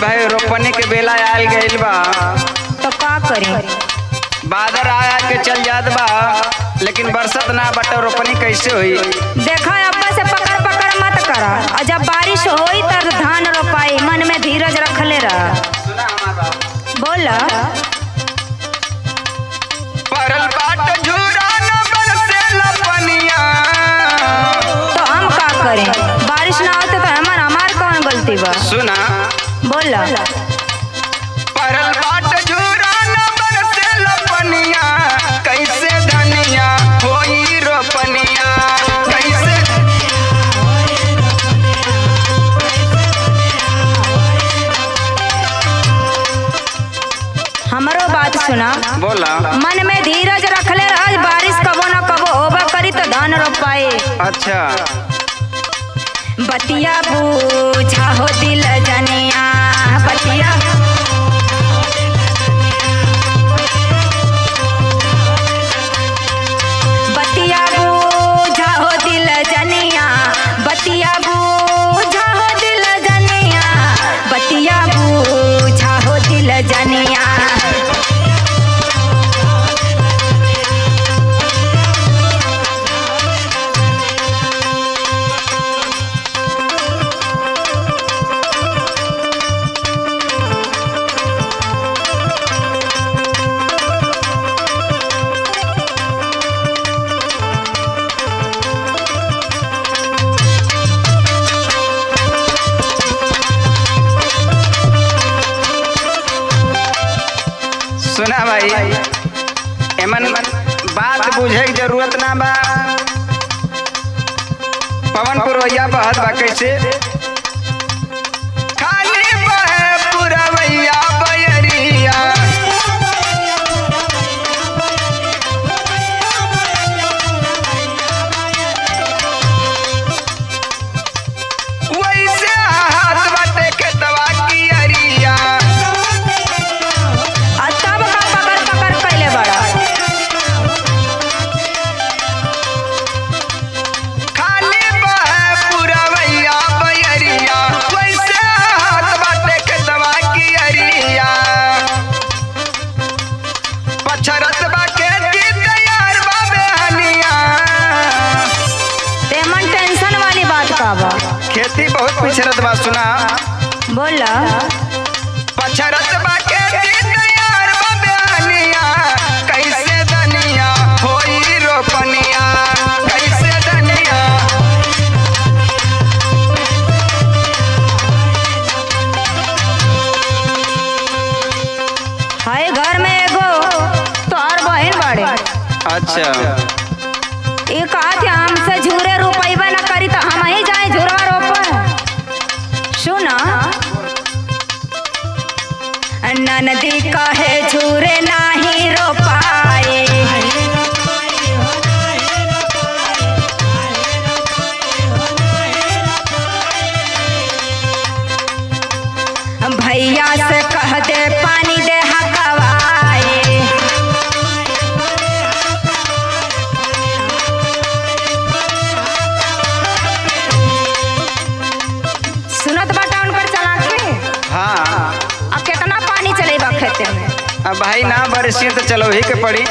भाई रोपने के बेला आयल गइल बा तो का करी? बादर आया के चल जात बा, लेकिन बरसत ना बटे रोपनी कैसे हुई? देखा अब्बा से पकड़ पकड़ मत करा, और जब बारिश होई तब धान रोपाई। मन में धीरज रखले रह। सुना हमार बात। बोला परल बाट झूरा न बरसेला पनिया। तो हम का करें? बारिश ना होते तो हमार कौन गलती बा? सुना बोला परल बाट झूरा न बरसेला पनिया, कैसे धनिया होई रोपनिया, कैसे हमारो बात सुना। बोला। मन में धीरज रखले रह। बारिश कबो न कबो होबा करी तो धान रोपाए। अच्छा बतिया बूझा हो दिल जनिया, बतिया बतिया बूझा हो दिल जनिया, बतिया बूझा हो दिल जनिया, बतिया बूझा हो दिल जनिया। सुना भाई, एमन बात बुझे के जरूरत ना बा। पवन पुरवैया बहत बा कैसे? खाली बहे पुरवैया बयरिया, वैसे हाथ बाटे खेतवा की अरिया। तब का पकड़ पकड़ कैले बड़ा। खाली बहे पुरवैया बयरिया, वैसे हाथ बाटे खेतवा की अरिया। पछरत बा खेती तैयार बा बेहनिया, तेमन टेंशन वाली बात का बा? खेती बहुत पिछड़त बा। सुना बोला पछरत बा खेती तैयार बा बेहनिया, कैसे धनिया होई रोपनिया, कैसे धनिया। हाय घर में एगो तोहर बहन बाड़े। अच्छा ये कहा थे हमसे झूरे रोपैबा न करी तो हम ही जाए झूरवा रोपा। सुना ननदी कहे झूरे नाही रोपाए, भैया से कह दे पानी दे हकवाए। सुनत बाटा उनकर चला के। हाँ, अब कितना पानी चलेगा खेते में? अब भाई ना बरसी तो चलो ही के पड़ी।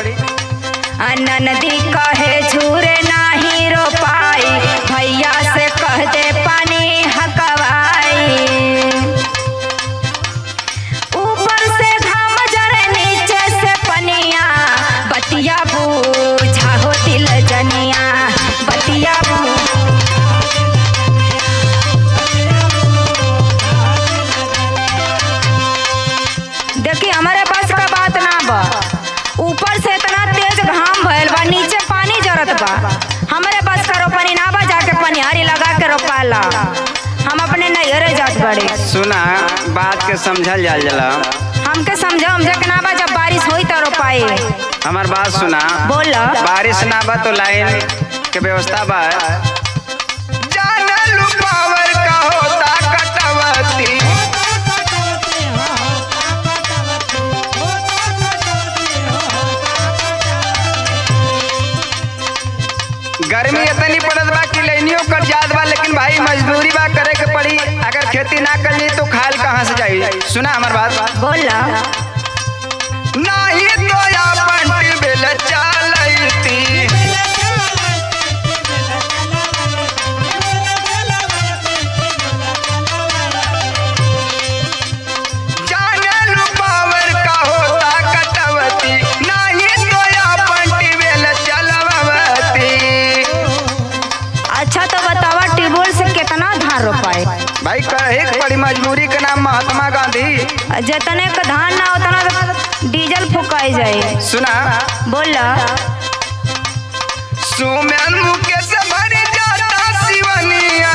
ननदी कहे झूरे नाही रोपाई, भैया से कह दे पानी हकवाई। ऊपर से घाम जरे नीचे से पनिया, बतिया बूझा हो दिल जनिया, बतिया देखी हमारे पास का बात ना बा। ऊपर से इतना तेज घाम भइल बा, नीचे पानी जरत बा। हमारे पास का रोपनी ना बा, जाके पनिहारी लगा के रोपाला। हम अपने नैहरे जात बड़े। सुना बात के समझल जाल जला। हमके समझो हम जब ना बा, जब बारिश होई तो रोपाई। हमार बात सुना। बोला बारिश ना बा तो लाइन के व्यवस्था बा। जानलू पावर का होता कटवती, गर्मी इतनी पड़त बा कि लाइनियों कट जात बा, लेकिन भाई भाई मजदूरी बा करे के पड़ी, अगर खेती ना कर ली तो खाल कहाँ से जाई। सुना हमार बात। बोला नहीं तो अपन टिबिल चलती, जाने लू पावर का होता कटवती, नहीं तो अपन टिबिल चलवती। अच्छा तो बतावा ट्यूबवेल से कितना धान रोपाए? भाई कहे के पड़ी, मजबूरी के नाम महात्मा गांधी। जितने का धान ना उतना तो डीजल फुकाई जाए। सुना बोला सुमन मुकेश भर जाता सिवनिया,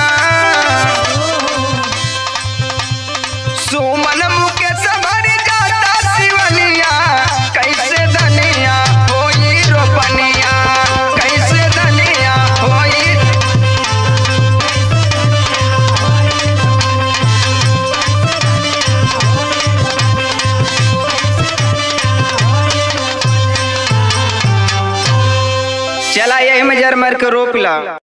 सुमन मुकेश भर जाता सिवनिया, कैसे धनिया होई रोपनिया, कैसे धनिया होई। चला यही में जर मर के रोप ला।